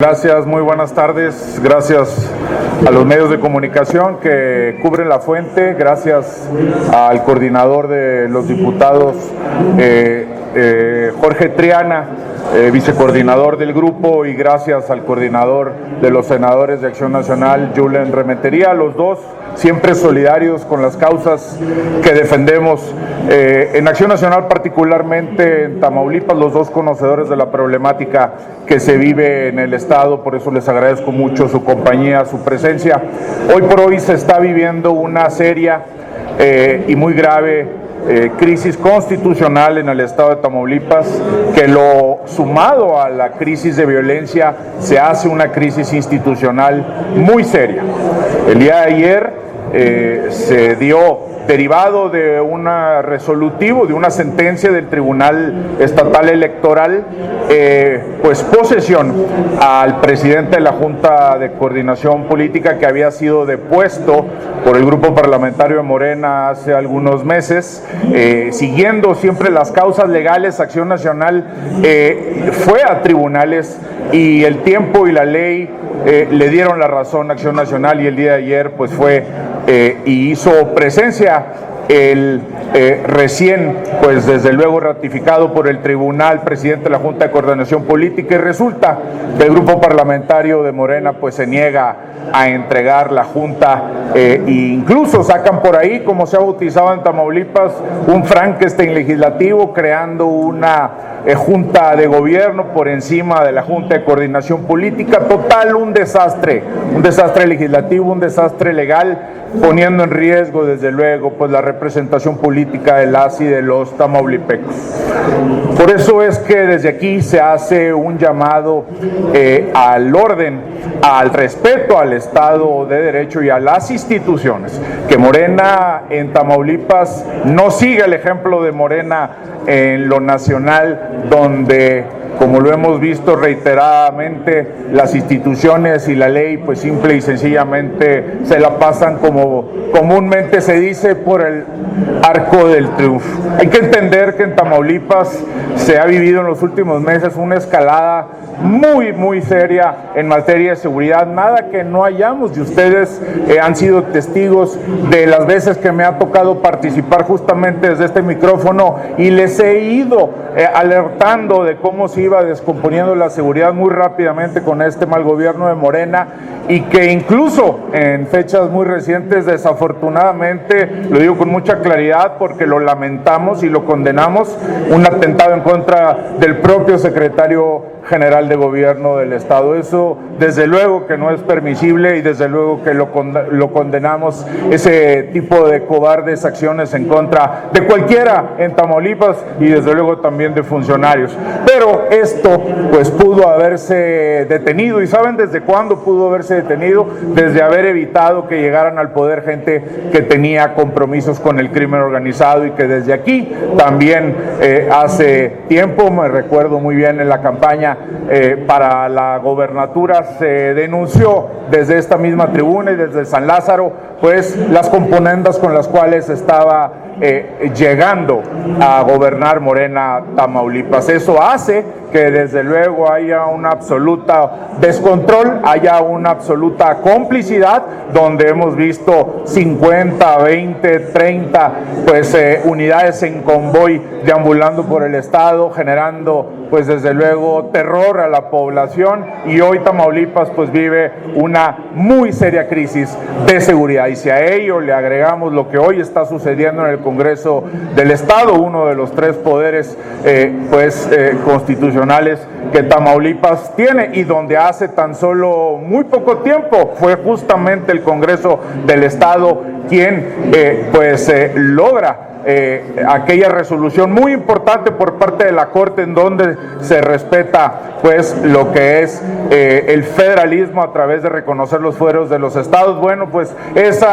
Gracias, muy buenas tardes. Gracias a los medios de comunicación que cubren la fuente. Gracias al coordinador de los diputados, Jorge Triana, vicecoordinador del grupo, y gracias al coordinador de los senadores de Acción Nacional, Julen Rementería, los dos siempre solidarios con las causas que defendemos. En Acción Nacional, particularmente en Tamaulipas, los dos conocedores de la problemática que se vive en el estado, por eso les agradezco mucho su compañía, su presencia. Hoy por hoy se está viviendo una seria y muy grave crisis constitucional en el estado de Tamaulipas, que lo sumado a la crisis de violencia se hace una crisis institucional muy seria. El día de ayer se dio, derivado de una resolutivo, de una sentencia del Tribunal Estatal Electoral, pues posesión al presidente de la Junta de Coordinación Política, que había sido depuesto por el grupo parlamentario de Morena hace algunos meses. Siguiendo siempre las causas legales, Acción Nacional fue a tribunales y el tiempo y la ley le dieron la razón a Acción Nacional, y el día de ayer pues fue y hizo presencia el recién, pues desde luego ratificado por el tribunal, presidente de la Junta de Coordinación Política, y resulta que el grupo parlamentario de Morena pues se niega a entregar la Junta, e incluso sacan por ahí, como se ha bautizado en Tamaulipas, un Frankenstein legislativo, creando una Junta de Gobierno por encima de la Junta de Coordinación Política. Total, un desastre legislativo, un desastre legal, poniendo en riesgo desde luego pues la representación política de las y de los tamaulipecos. Por eso es que desde aquí se hace un llamado al orden, al respeto al Estado de Derecho y a las instituciones, que Morena en Tamaulipas no siga el ejemplo de Morena en lo nacional, donde, como lo hemos visto reiteradamente, las instituciones y la ley pues simple y sencillamente se la pasan, como comúnmente se dice, por el arco del triunfo. Hay que entender que en Tamaulipas se ha vivido en los últimos meses una escalada muy seria en materia de seguridad, nada que no hayamos, y ustedes han sido testigos de las veces que me ha tocado participar justamente desde este micrófono, y les he ido alertando de cómo se iba descomponiendo la seguridad muy rápidamente con este mal gobierno de Morena, y que incluso en fechas muy recientes, desafortunadamente, lo digo con mucha claridad porque lo lamentamos y lo condenamos, un atentado en contra del propio secretario general de gobierno del estado. Eso desde luego que no es permisible, y desde luego que lo condenamos, ese tipo de cobardes acciones en contra de cualquiera en Tamaulipas, y desde luego también de funcionarios. Pero esto pues pudo haberse detenido, y ¿saben desde cuándo pudo haberse detenido? Desde haber evitado que llegaran al poder gente que tenía compromisos con el crimen organizado, y que desde aquí también hace tiempo, me recuerdo muy bien en la campaña para la gobernatura, se denunció desde esta misma tribuna y desde San Lázaro pues las componendas con las cuales estaba llegando a gobernar Morena Tamaulipas. Eso hace que desde luego haya una absoluta descontrol, haya una absoluta complicidad, donde hemos visto 50, 20, 30 pues unidades en convoy deambulando por el estado, generando pues desde luego terror a la población, y hoy Tamaulipas pues vive una muy seria crisis de seguridad. Y si a ello le agregamos lo que hoy está sucediendo en el Congreso del Estado, uno de los tres poderes constitucionales que Tamaulipas tiene, y donde hace tan solo muy poco tiempo fue justamente el Congreso del Estado quien logra aquella resolución muy importante por parte de la Corte, en donde se respeta pues lo que es el federalismo a través de reconocer los fueros de los estados. Bueno, pues ese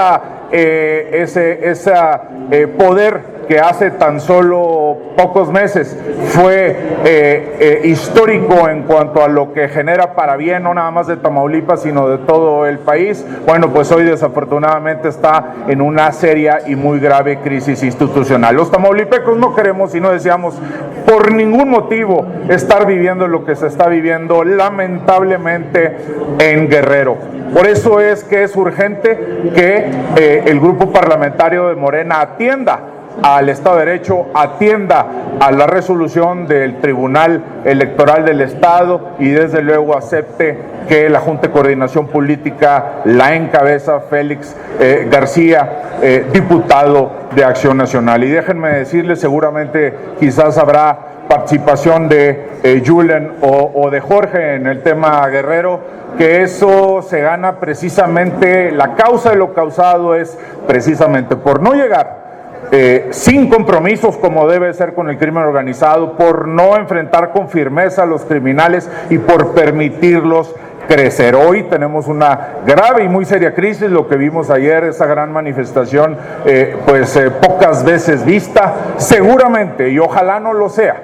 poder que hace tan solo pocos meses fue histórico en cuanto a lo que genera para bien, no nada más de Tamaulipas, sino de todo el país, bueno, pues hoy desafortunadamente está en una seria y muy grave crisis institucional. Los tamaulipecos no queremos y no deseamos por ningún motivo estar viviendo lo que se está viviendo lamentablemente en Guerrero. Por eso es que es urgente que el grupo parlamentario de Morena atienda al Estado de Derecho, atienda a la resolución del Tribunal Electoral del Estado y desde luego acepte que la Junta de Coordinación Política la encabeza Félix García, diputado de Acción Nacional. Y déjenme decirles, seguramente quizás habrá participación de Julen o de Jorge en el tema Guerrero, que eso se gana precisamente, la causa de lo causado es precisamente por no llegar sin compromisos como debe ser con el crimen organizado, por no enfrentar con firmeza a los criminales y por permitirlos crecer. Hoy tenemos una grave y muy seria crisis, lo que vimos ayer, esa gran manifestación, pocas veces vista, seguramente, y ojalá no lo sea,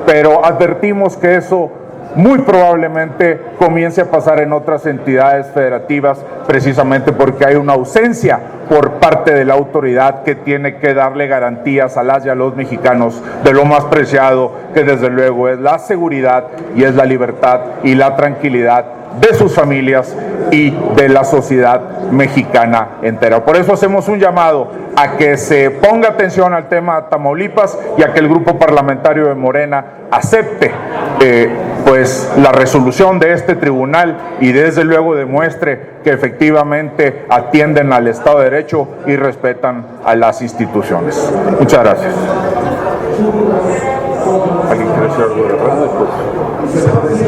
pero advertimos que eso muy probablemente comience a pasar en otras entidades federativas, precisamente porque hay una ausencia por parte de la autoridad que tiene que darle garantías a las y a los mexicanos de lo más preciado, que desde luego es la seguridad y es la libertad y la tranquilidad de sus familias y de la sociedad mexicana entera. Por eso hacemos un llamado a que se ponga atención al tema Tamaulipas y a que el grupo parlamentario de Morena acepte la resolución de este tribunal y desde luego demuestre que efectivamente atienden al Estado de Derecho y respetan a las instituciones. Muchas gracias. ¿Alguien quiere decir algo de verdad?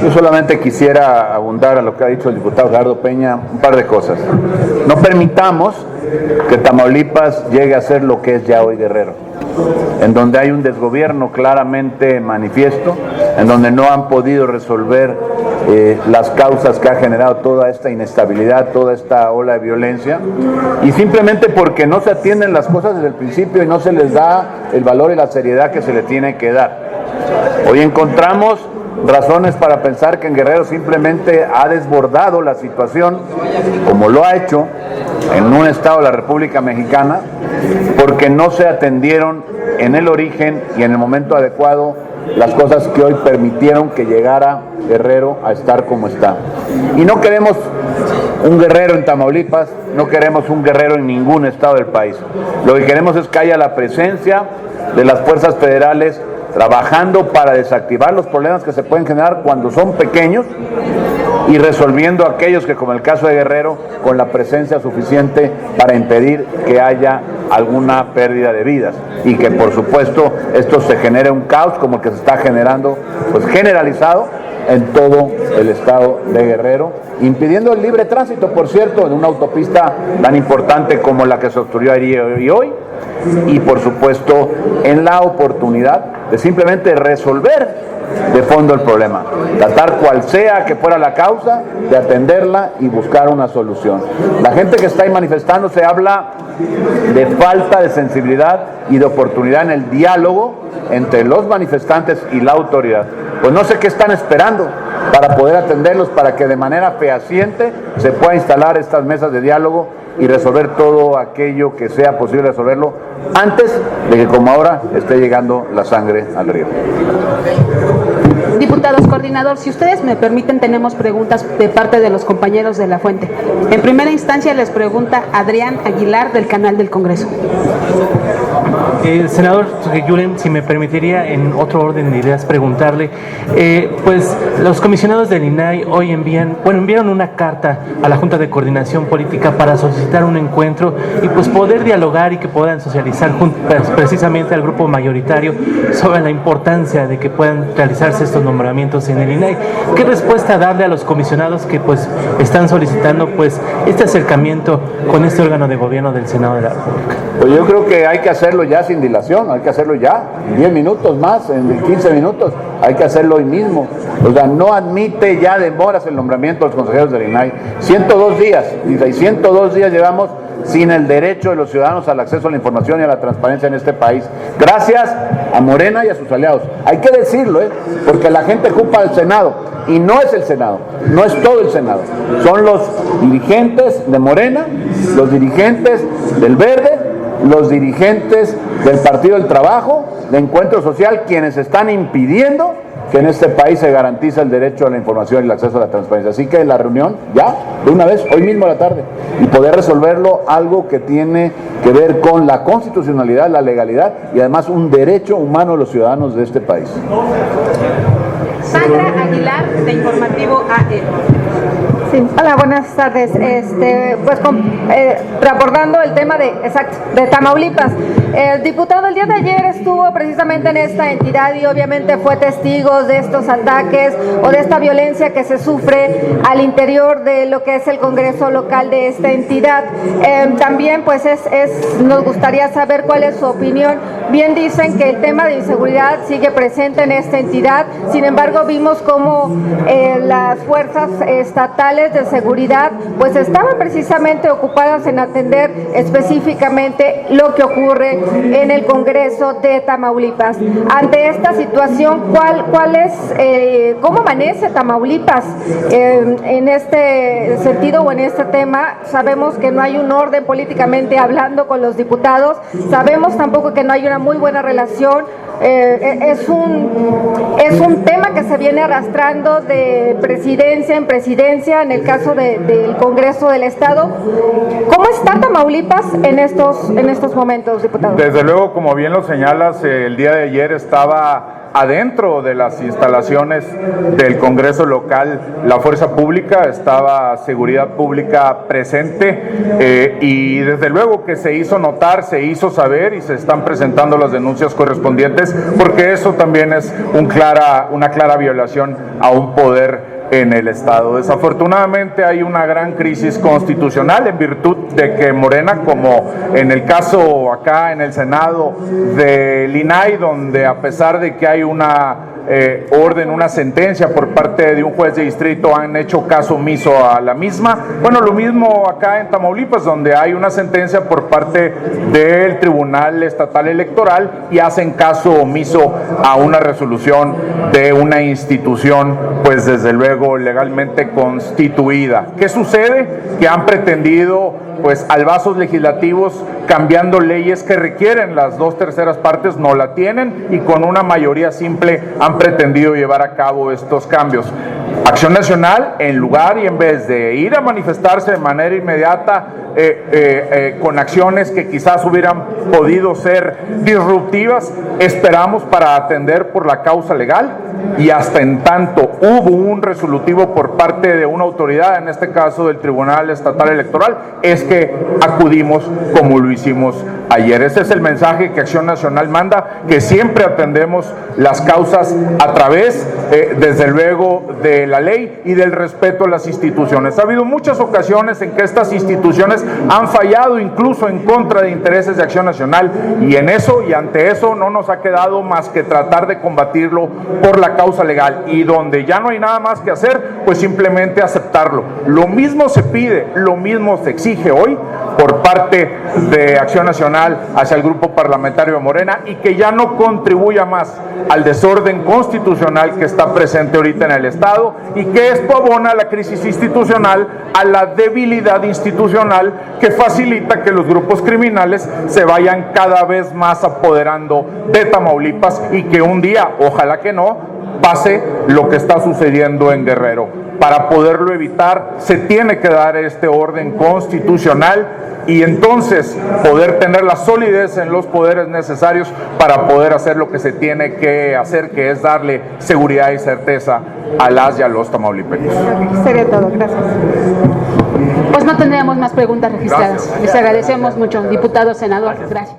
Yo solamente quisiera abundar a lo que ha dicho el diputado Gerardo Peña, un par de cosas. No permitamos que Tamaulipas llegue a ser lo que es ya hoy Guerrero, en donde hay un desgobierno claramente manifiesto, en donde no han podido resolver las causas que ha generado toda esta inestabilidad, toda esta ola de violencia, y simplemente porque no se atienden las cosas desde el principio y no se les da el valor y la seriedad que se le tiene que dar. Hoy encontramos razones para pensar que en Guerrero simplemente ha desbordado la situación, como lo ha hecho en un estado de la República Mexicana, porque no se atendieron en el origen y en el momento adecuado las cosas que hoy permitieron que llegara Guerrero a estar como está. Y no queremos un Guerrero en Tamaulipas, no queremos un Guerrero en ningún estado del país. Lo que queremos es que haya la presencia de las fuerzas federales trabajando para desactivar los problemas que se pueden generar cuando son pequeños y resolviendo aquellos que, como el caso de Guerrero, con la presencia suficiente para impedir que haya alguna pérdida de vidas y que por supuesto esto se genere un caos como el que se está generando, pues generalizado en todo el estado de Guerrero, impidiendo el libre tránsito, por cierto, en una autopista tan importante como la que se obstruyó ayer y hoy, y por supuesto en la oportunidad de simplemente resolver de fondo el problema, tratar cual sea que fuera la causa, de atenderla y buscar una solución. La gente que está ahí manifestándose habla de falta de sensibilidad y de oportunidad en el diálogo entre los manifestantes y la autoridad. Pues no sé qué están esperando para poder atenderlos, para que de manera fehaciente se pueda instalar estas mesas de diálogo y resolver todo aquello que sea posible resolverlo antes de que, como ahora, esté llegando la sangre al río. Diputados, coordinador, si ustedes me permiten, tenemos preguntas de parte de los compañeros de La Fuente. En primera instancia les pregunta Adrián Aguilar del Canal del Congreso. Senador Julen, si me permitiría en otro orden de ideas preguntarle, pues los comisionados del INAI hoy enviaron una carta a la Junta de Coordinación Política para solicitar un encuentro y pues poder dialogar y que puedan socializar precisamente al grupo mayoritario sobre la importancia de que puedan realizarse estos nombramientos en el INAI. ¿Qué respuesta darle a los comisionados que pues están solicitando pues este acercamiento con este órgano de gobierno del Senado de la República? Pues yo creo que hay que hacerlo ya sin dilación, hay que hacerlo ya, en 10 minutos más, en 15 minutos, hay que hacerlo hoy mismo. O sea, no admite ya demoras el nombramiento de los consejeros del INAI. 102 días, y 102 días llevamos sin el derecho de los ciudadanos al acceso a la información y a la transparencia en este país. Gracias a Morena y a sus aliados. Hay que decirlo, porque la gente culpa al Senado, y no es el Senado, no es todo el Senado. Son los dirigentes de Morena, los dirigentes del Verde, los dirigentes del Partido del Trabajo, de Encuentro Social, quienes están impidiendo que en este país se garantice el derecho a la información y el acceso a la transparencia. Así que la reunión ya, de una vez, hoy mismo a la tarde, y poder resolverlo, algo que tiene que ver con la constitucionalidad, la legalidad y además un derecho humano de los ciudadanos de este país. Sandra Aguilar, de Informativo AE. Sí. Hola, buenas tardes. Abordando el tema de Tamaulipas. El diputado el día de ayer estuvo precisamente en esta entidad y obviamente fue testigo de estos ataques o de esta violencia que se sufre al interior de lo que es el Congreso local de esta entidad. También nos gustaría saber cuál es su opinión. Bien dicen que el tema de inseguridad sigue presente en esta entidad, sin embargo vimos cómo las fuerzas estatales de seguridad pues estaban precisamente ocupadas en atender específicamente lo que ocurre en el Congreso de Tamaulipas. Ante esta situación, ¿cómo amanece Tamaulipas en este sentido o en este tema? Sabemos que no hay un orden políticamente hablando con los diputados, sabemos tampoco que no hay una muy buena relación. Es un tema que se viene arrastrando de presidencia en presidencia en el caso del Congreso del Estado. ¿Cómo está Tamaulipas en estos momentos, diputado? Desde luego, como bien lo señalas, el día de ayer estaba adentro de las instalaciones del Congreso local la fuerza pública, estaba seguridad pública presente y desde luego que se hizo notar, se hizo saber y se están presentando las denuncias correspondientes, porque eso también es una clara violación a un poder en el Estado. Desafortunadamente hay una gran crisis constitucional en virtud de que Morena, como en el caso acá en el Senado del INAI, donde a pesar de que hay una una sentencia por parte de un juez de distrito, han hecho caso omiso a la misma. Bueno, lo mismo acá en Tamaulipas, donde hay una sentencia por parte del Tribunal Estatal Electoral y hacen caso omiso a una resolución de una institución, pues desde luego legalmente constituida. ¿Qué sucede? Que han pretendido pues albazos legislativos, cambiando leyes que requieren las 2/3 partes, no la tienen, y con una mayoría simple han pretendido llevar a cabo estos cambios. Acción Nacional, en lugar y en vez de ir a manifestarse de manera inmediata con acciones que quizás hubieran podido ser disruptivas, esperamos para atender por la causa legal, y hasta en tanto hubo un resolutivo por parte de una autoridad, en este caso del Tribunal Estatal Electoral, es que acudimos como lo hicimos ayer. Ese es el mensaje que Acción Nacional manda, que siempre atendemos las causas a través, desde luego, de la ley y del respeto a las instituciones. Ha habido muchas ocasiones en que estas instituciones han fallado incluso en contra de intereses de Acción Nacional, y en eso y ante eso no nos ha quedado más que tratar de combatirlo por la causa legal, y donde ya no hay nada más que hacer, pues simplemente aceptarlo. Lo mismo se pide, lo mismo se exige hoy por parte de Acción Nacional hacia el grupo parlamentario de Morena, y que ya no contribuya más al desorden constitucional que está presente ahorita en el Estado, y que esto abona a la crisis institucional, a la debilidad institucional que facilita que los grupos criminales se vayan cada vez más apoderando de Tamaulipas, y que un día, ojalá que no, pase lo que está sucediendo en Guerrero. Para poderlo evitar, se tiene que dar este orden constitucional, y entonces poder tener la solidez en los poderes necesarios para poder hacer lo que se tiene que hacer, que es darle seguridad y certeza a las y a los tamaulipecos. Sería todo, gracias. Pues no tendríamos más preguntas registradas. Gracias. Les agradecemos mucho, diputado, senador. Gracias.